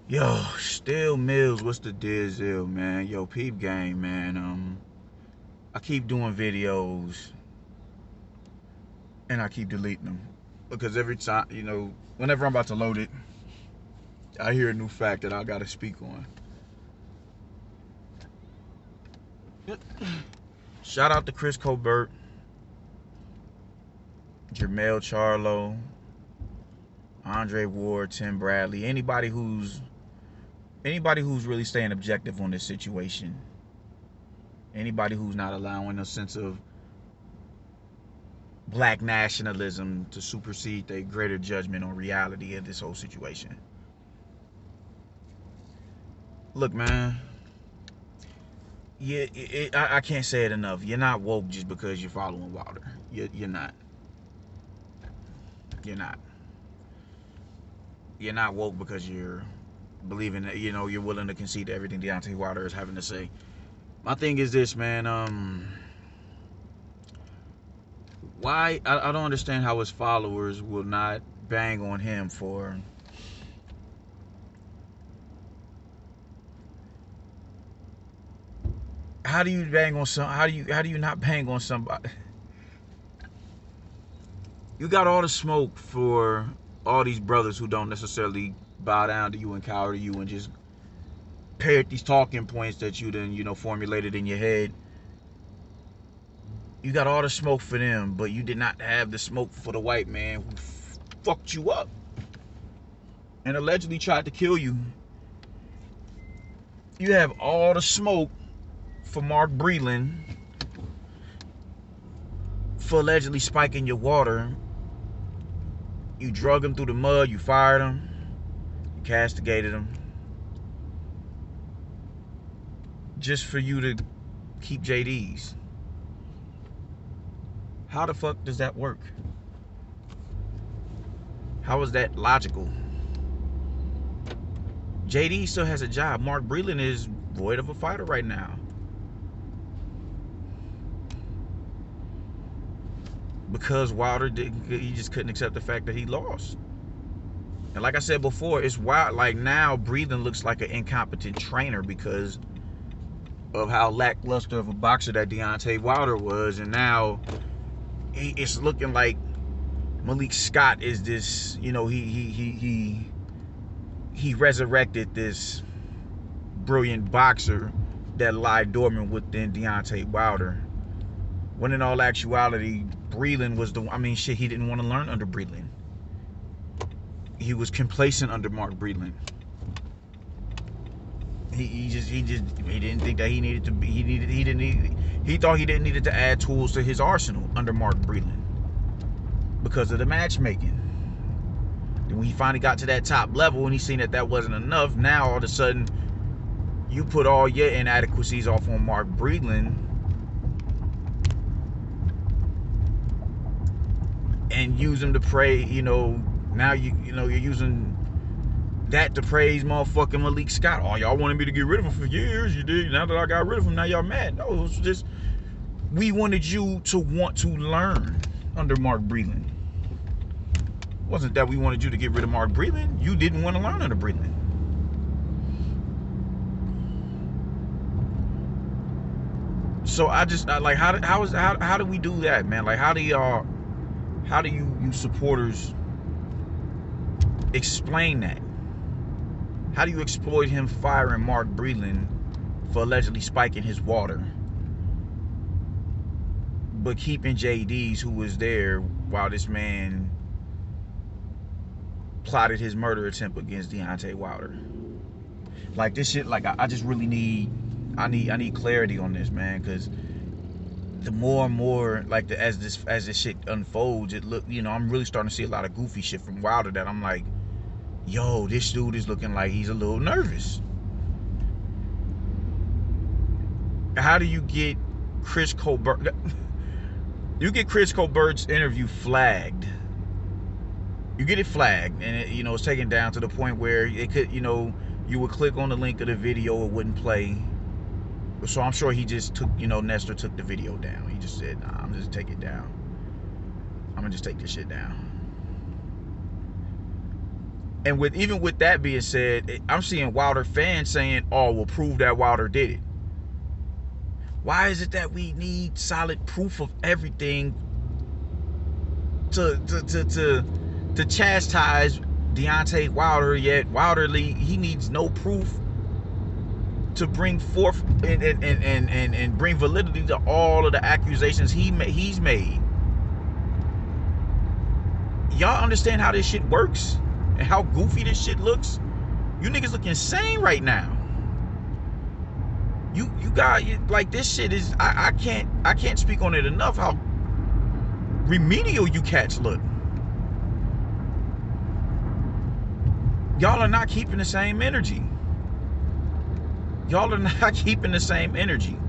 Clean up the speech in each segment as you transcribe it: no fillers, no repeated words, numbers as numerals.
Yo, Still Mills, what's the deal, man? Yo, peep game, man. I keep doing videos and I keep deleting them because every time, whenever I'm about to load it, I hear a new fact that I gotta speak on. Shout out to Chris Colbert, Jermel Charlo, Andre Ward, Tim Bradley, anybody who's really staying objective on this situation. Anybody who's not allowing a sense of black nationalism to supersede their greater judgment on reality of this whole situation. Look, man, I can't say it enough. You're not woke just because you're following Wilder. You're not. You're not. You're not woke because you're believing that, you're willing to concede to everything Deontay Wilder is having to say. My thing is this, man. Why I don't understand how his followers will not bang on him for how do you not bang on somebody? You got all the smoke for all these brothers who don't necessarily bow down to you and cower to you and just parrot these talking points that you then formulated in your head. You got all the smoke for them, but you did not have the smoke for the white man who fucked you up and allegedly tried to kill you. You have all the smoke for Mark Breland for allegedly spiking your water. You drug him through the mud, you fired him, you castigated him, just for you to keep JD's. How the fuck does that work? How is that logical? JD still has a job. Mark Breland is void of a fighter right now. Because Wilder he just couldn't accept the fact that he lost. And like I said before, it's wild. Like now, Breland looks like an incompetent trainer because of how lackluster of a boxer that Deontay Wilder was, and now it's looking like Malik Scott is this. He resurrected this brilliant boxer that lied dormant within Deontay Wilder. When in all actuality, Breland was he didn't want to learn under Breland. He was complacent under Mark Breland. He didn't think that he needed to be. He thought he didn't need to add tools to his arsenal under Mark Breland because of the matchmaking. Then when he finally got to that top level and he seen that wasn't enough, now all of a sudden you put all your inadequacies off on Mark Breland and use him to pray. Now you're using that to praise motherfucking Malik Scott. Oh, y'all wanted me to get rid of him for years. You did. Now that I got rid of him, now y'all mad. No, it was just we wanted you to want to learn under Mark Breland. It wasn't that we wanted you to get rid of Mark Breland. You didn't want to learn under Breland. So how do we do that, man? Like how do you supporters explain that? How do you exploit him firing Mark Breland for allegedly spiking his water, but keeping JD's, who was there while this man plotted his murder attempt against Deontay Wilder? Like this shit, like I just really need clarity on this, man, because the more and more like as this shit unfolds, I'm really starting to see a lot of goofy shit from Wilder that I'm like, yo, this dude is looking like he's a little nervous. How do you get Chris Colbert? You get Chris Colbert's interview flagged. You get it flagged, and it's taken down to the point where it could, you would click on the link of the video, it wouldn't play. So I'm sure he just took, Nestor took the video down. He just said, nah, I'm just take it down. I'm gonna just take this shit down. And with even with that being said, I'm seeing Wilder fans saying, "Oh, we'll prove that Wilder did it." Why is it that we need solid proof of everything to chastise Deontay Wilder? Yet Wilder, he needs no proof to bring forth and bring validity to all of the accusations he's made. Y'all understand how this shit works and how goofy this shit looks? You niggas look insane right now. You got, like, this shit is, I can't speak on it enough how remedial you cats look. Y'all are not keeping the same energy. Y'all are not keeping the same energy.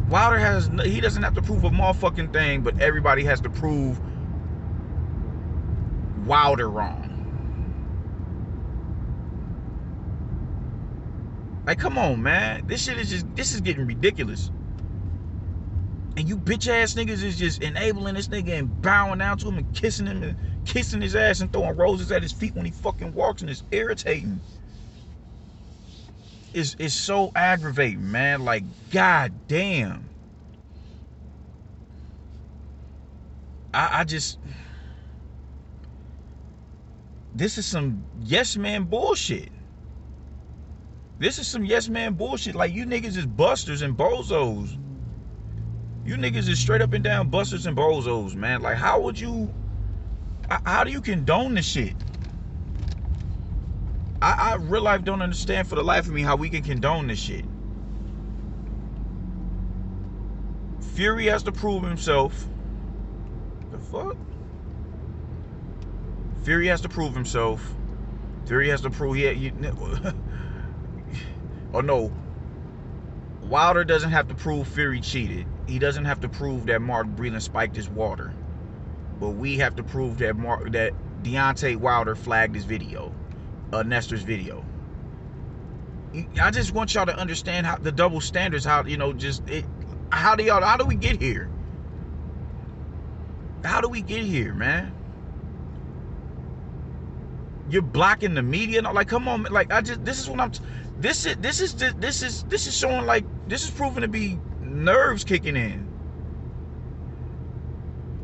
Wilder he doesn't have to prove a motherfucking thing, but everybody has to prove Wilder wrong. Like, come on, man. This shit is this is getting ridiculous. And you bitch ass niggas is just enabling this nigga and bowing down to him and kissing his ass and throwing roses at his feet when he fucking walks, and it's irritating. It's so aggravating, man. Like, god damn. I just, this is some yes man bullshit. This is some yes man bullshit. Like, you niggas is busters and bozos. You niggas is straight up and down busters and bozos, man. Like, how do you condone this shit? I real life don't understand for the life of me how we can condone this shit. Fury has to prove himself. The fuck? Fury has to prove himself. Fury has to prove oh no. Wilder doesn't have to prove Fury cheated. He doesn't have to prove that Mark Breland spiked his water. But we have to prove that Deontay Wilder flagged his video. Nestor's video. I just want y'all to understand how the double standards, how, you know, how do we get here? How do we get here, man? You're blocking the media, and like, come on, like, this is showing, like, this is proving to be nerves kicking in.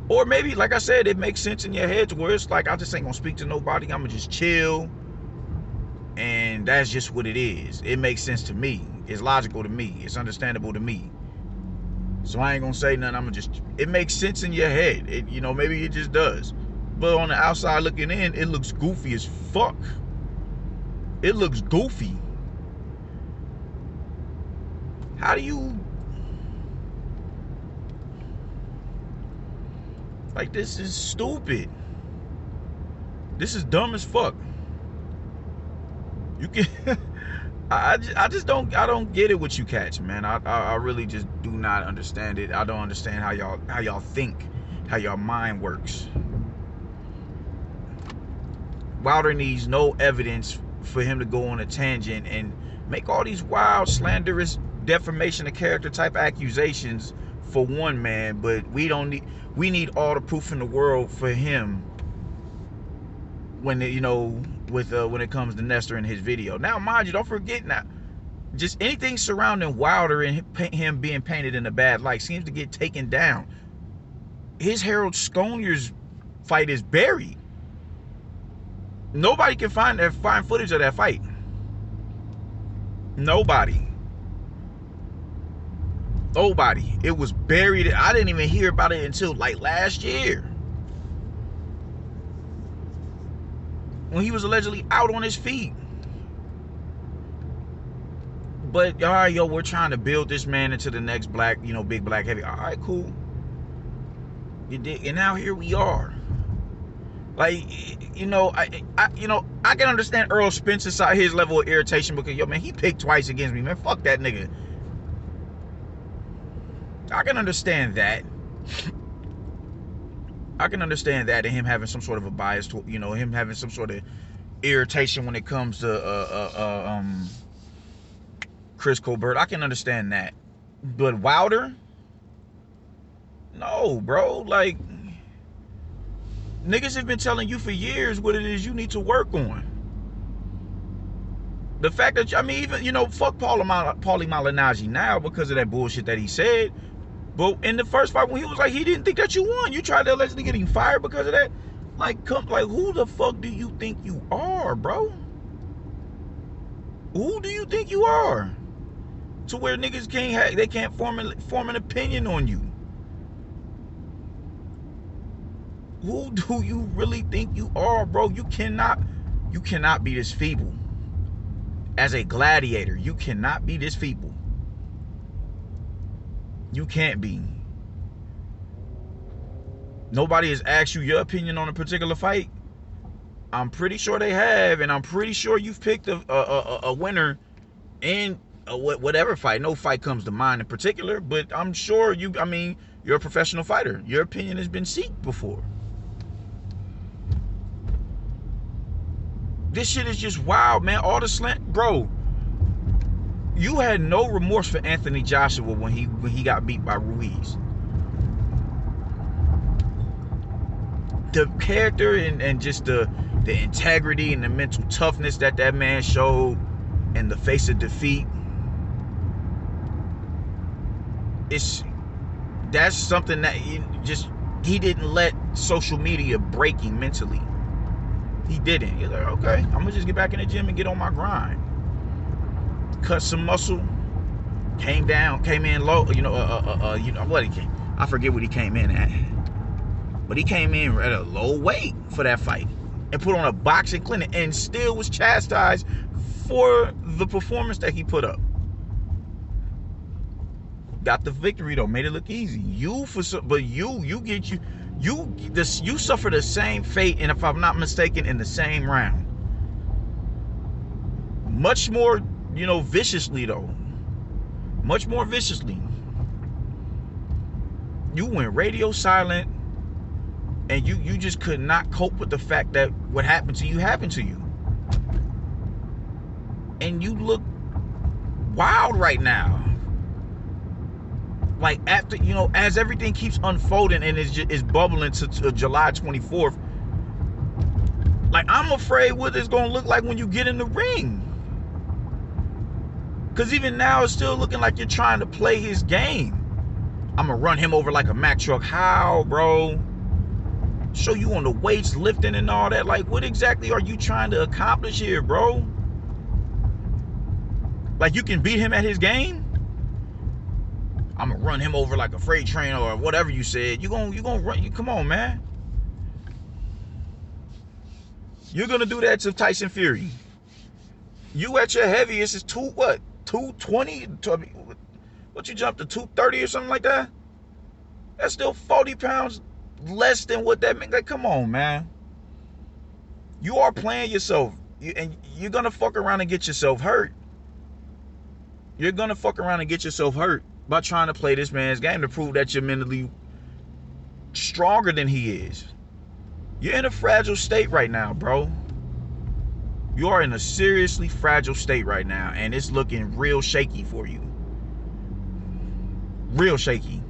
Or maybe, like I said, it makes sense in your head to where it's like, I just ain't gonna speak to nobody, I'm gonna just chill. And that's just what it is. It makes sense to me. It's logical to me. It's understandable to me. So I ain't gonna say nothing. I'm gonna just, it makes sense in your head. You know, maybe it just does. But on the outside looking in, it looks goofy as fuck. It looks goofy. How do you, like, this is stupid. This is dumb as fuck. You can I don't get it with you cats, man. I really just do not understand it. I don't understand how y'all think, how y'all mind works. Wilder needs no evidence for him to go on a tangent and make all these wild, slanderous, defamation of character type accusations for one man, but we need all the proof in the world for him when it, you know, when it comes to Nestor and his video. Now, mind you, don't forget, now, just anything surrounding Wilder and him being painted in a bad light seems to get taken down. His Harold Sconier's fight is buried. Nobody can find footage of that fight. Nobody. It was buried. I didn't even hear about it until like last year, when he was allegedly out on his feet. But all right, yo, we're trying to build this man into the next black, you know, big black heavy. All right, cool. You did, and now here we are. Like, you know, I can understand Earl Spencer's side, his level of irritation, because, yo, man, he picked twice against me, man. Fuck that nigga. I can understand that. I can understand that, and him having some sort of a bias to, you know, him having some sort of irritation when it comes to Chris Colbert. I can understand that. But Wilder? No, bro. Like, Niggas have been telling you for years what it is you need to work on. The fact that, I mean, even, you know, fuck Paulie Malignaggi now because of that bullshit that he said. But in the first fight, when he was like, he didn't think that you won, you tried to allegedly get him fired because of that. Like, who the fuck do you think you are, bro? Who do you think you are? To where niggas can't form an opinion on you. Who do you really think you are, bro? You cannot be this feeble. As a gladiator, you cannot be this feeble. You can't be. Nobody has asked you your opinion on a particular fight. I'm pretty sure they have, and I'm pretty sure you've picked a winner in whatever fight. No fight comes to mind in particular, but I'm sure you're a professional fighter. Your opinion has been sought before. This shit is just wild, man. All the slant, bro. You had no remorse for Anthony Joshua when he got beat by Ruiz. The character and just the integrity and the mental toughness that man showed in the face of defeat. That's something that he didn't let social media break him mentally. He didn't. He's like, okay, I'm gonna just get back in the gym and get on my grind. Cut some muscle. Came in low. You know what he came. I forget what he came in at, but he came in at a low weight for that fight and put on a boxing clinic and still was chastised for the performance that he put up. Got the victory though, made it look easy. You suffer the same fate, and if I'm not mistaken, in the same round. Much more, viciously though. Much more viciously. You went radio silent, and you just could not cope with the fact that what happened to you happened to you. And you look wild right now. Like, after, as everything keeps unfolding and is bubbling to July 24th, like, I'm afraid what it's going to look like when you get in the ring. Because even now, it's still looking like you're trying to play his game. I'm going to run him over like a Mack truck. How, bro? Show you on the weights, lifting and all that. Like, what exactly are you trying to accomplish here, bro? Like, you can beat him at his game? I'm gonna run him over like a freight train or whatever you said. You gonna run? Come on, man. You're gonna do that to Tyson Fury. You at your heaviest is 220? What you jumped to 230 or something like that? That's still 40 pounds less than what that means. Like, come on, man. You are playing yourself, and you're gonna fuck around and get yourself hurt. You're gonna fuck around and get yourself hurt by trying to play this man's game to prove that you're mentally stronger than he is. You're in a fragile state right now, bro. You are in a seriously fragile state right now, and it's looking real shaky for you. Real shaky.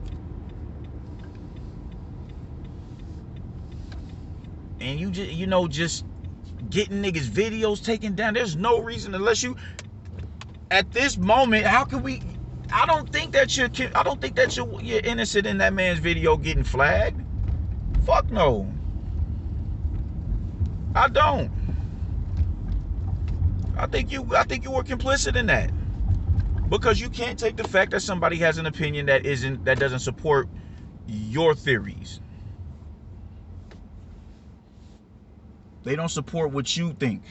And you just getting niggas' videos taken down. There's no reason unless you, at this moment, how can we? I don't think that you're innocent in that man's video getting flagged. Fuck no. I don't. I think you were complicit in that. Because you can't take the fact that somebody has an opinion that doesn't support your theories. They don't support what you think.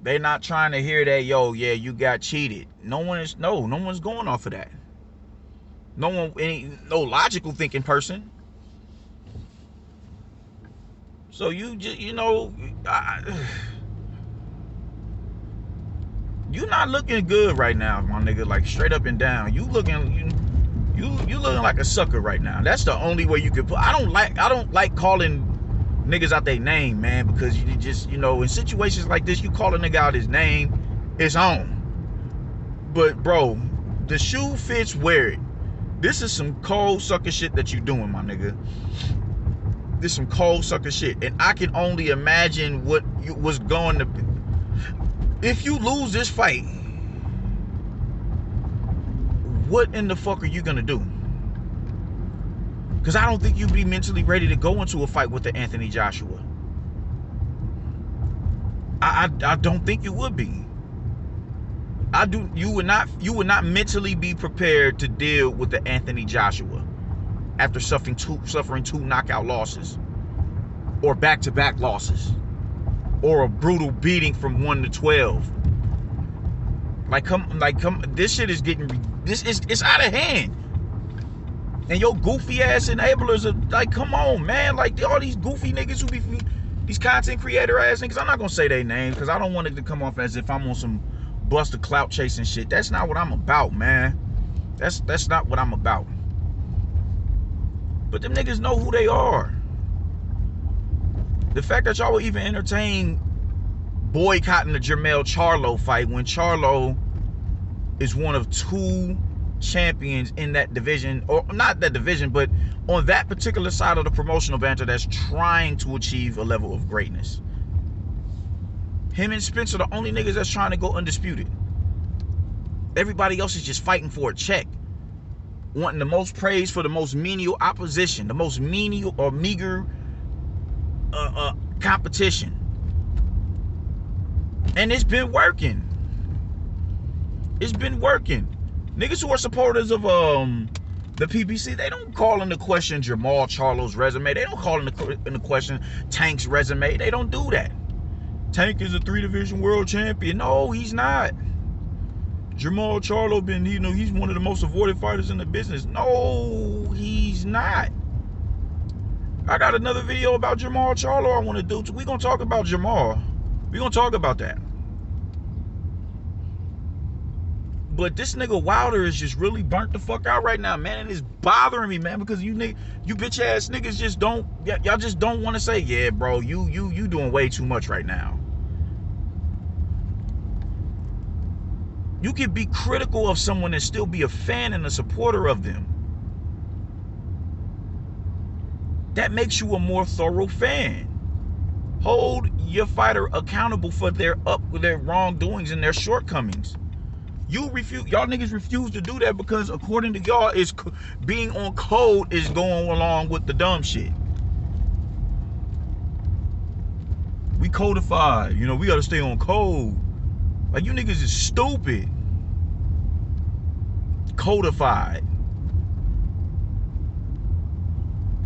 They're not trying to hear that, yo, yeah, you got cheated. No one's going off of that. No logical thinking person. So you just, you're not looking good right now, my nigga. Like, straight up and down. You looking like a sucker right now. That's the only way you could put. I don't like calling niggas out their name, man, because you just, in situations like this, you call a nigga out his name, it's on. But, bro, the shoe fits, wear it. This is some cold sucker shit that you doing, my nigga. This some cold sucker shit, and I can only imagine what was going to be. If you lose this fight, what in the fuck are you gonna do? Because I don't think you'd be mentally ready to go into a fight with the Anthony Joshua. I don't think you would be. You would not mentally be prepared to deal with the Anthony Joshua after suffering two knockout losses, or back-to-back losses, or a brutal beating from 1 to 12. Come, this shit is it's out of hand. And your goofy ass enablers are like, come on, man. Like, all these goofy niggas who be, these content creator ass niggas, I'm not gonna say their names because I don't want it to come off as if I'm on some buster clout chasing shit. That's not what I'm about, man. That's not what I'm about. But them niggas know who they are. The fact that y'all will even entertain boycotting the Jermell Charlo fight when Charlo is one of 2 champions in that division, or not that division, but on that particular side of the promotional banter that's trying to achieve a level of greatness. Him and Spence are the only niggas that's trying to go undisputed. Everybody else is just fighting for a check, wanting the most praise for the most menial opposition, the most menial or meager competition. And it's been working. It's been working. Niggas who are supporters of the PBC, they don't call into question Jermall Charlo's resume. They don't call into question Tank's resume. They don't do that. Tank is a 3-division world champion. No, he's not. Jermall Charlo he's one of the most avoided fighters in the business. No, he's not. I got another video about Jermall Charlo I want to do. We're going to talk about Jermall. We're going to talk about that. But this nigga Wilder is just really burnt the fuck out right now, man. And it's bothering me, man, because you bitch ass niggas just don't, y'all just don't want to say, yeah, bro, you doing way too much right now. You can be critical of someone and still be a fan and a supporter of them. That makes you a more thorough fan. Hold your fighter accountable for their wrongdoings and their shortcomings. Y'all niggas refuse to do that because according to y'all, it's being on code is going along with the dumb shit. We codified, we gotta stay on code. Like, you niggas is stupid. Codified.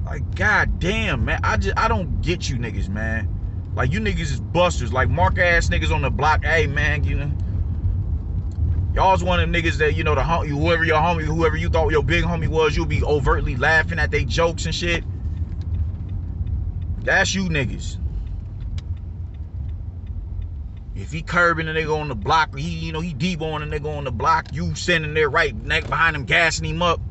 Like, goddamn, man. I don't get you niggas, man. Like, you niggas is busters. Like, mark ass niggas on the block. Hey, man, y'all's one of them niggas that, whoever your homie, whoever you thought your big homie was, you'll be overtly laughing at their jokes and shit. That's you niggas. If he curbing a nigga on the block, or he deboing a nigga on the block, you standing there right neck behind him, gassing him up.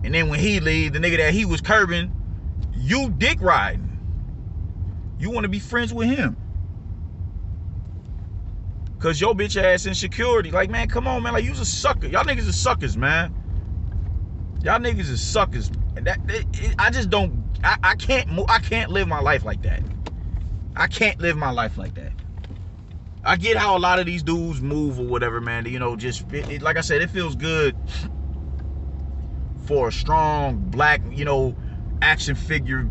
And then when he leave, the nigga that he was curbing, you dick riding. You want to be friends with him. Cause your bitch ass insecurity. Like, man, come on, man. Like, you's a sucker. Y'all niggas are suckers, man. Y'all niggas is suckers. And I just don't. I can't live my life like that. I can't live my life like that. I get how a lot of these dudes move or whatever, man. Like I said, it feels good for a strong black, action figure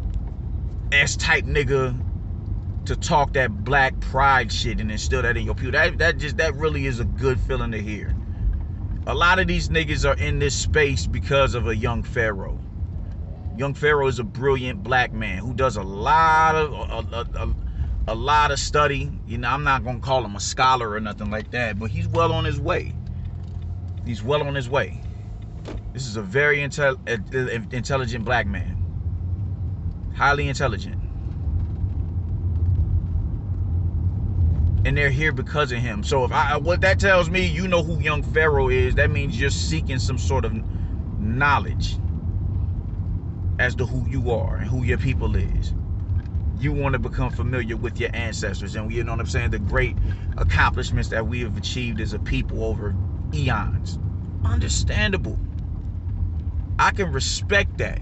S-type nigga to talk that black pride shit and instill that in your people. That really is a good feeling to hear. A lot of these niggas are in this space because of a young Pharaoh. Young Pharaoh is a brilliant black man who does a lot of study. I'm not gonna call him a scholar or nothing like that, but he's well on his way. He's well on his way. This is a very intelligent black man. Highly intelligent. And they're here because of him. So what that tells me, you know who young Pharaoh is. That means you're seeking some sort of knowledge as to who you are and who your people is. You want to become familiar with your ancestors and, you know what I'm saying, the great accomplishments that we have achieved as a people over eons. Understandable. I can respect that.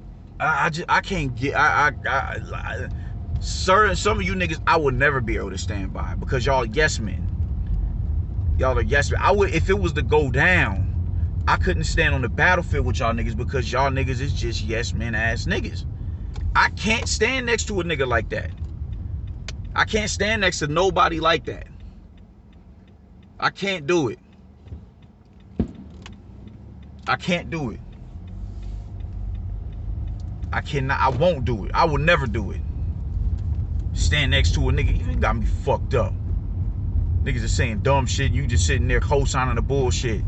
I can't get some of you niggas I would never be able to stand by because y'all yes men. Y'all are yes men. I would if it was to go down. I couldn't stand on the battlefield with y'all niggas because y'all niggas is just yes men ass niggas. I can't stand next to a nigga like that. I can't stand next to nobody like that. I can't do it. I can't do it. I cannot. I won't do it. I will never do it. Stand next to a nigga. You got me fucked up. Niggas are saying dumb shit. You just sitting there co-signing the bullshit.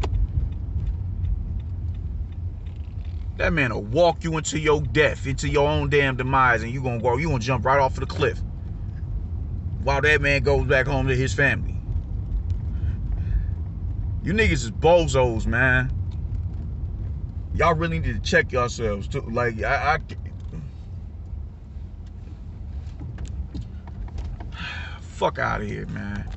That man will walk you into your death, into your own damn demise, and you gonna jump right off of the cliff. While that man goes back home to his family. You niggas is bozos, man. Y'all really need to check yourselves too. Like fuck out of here, man.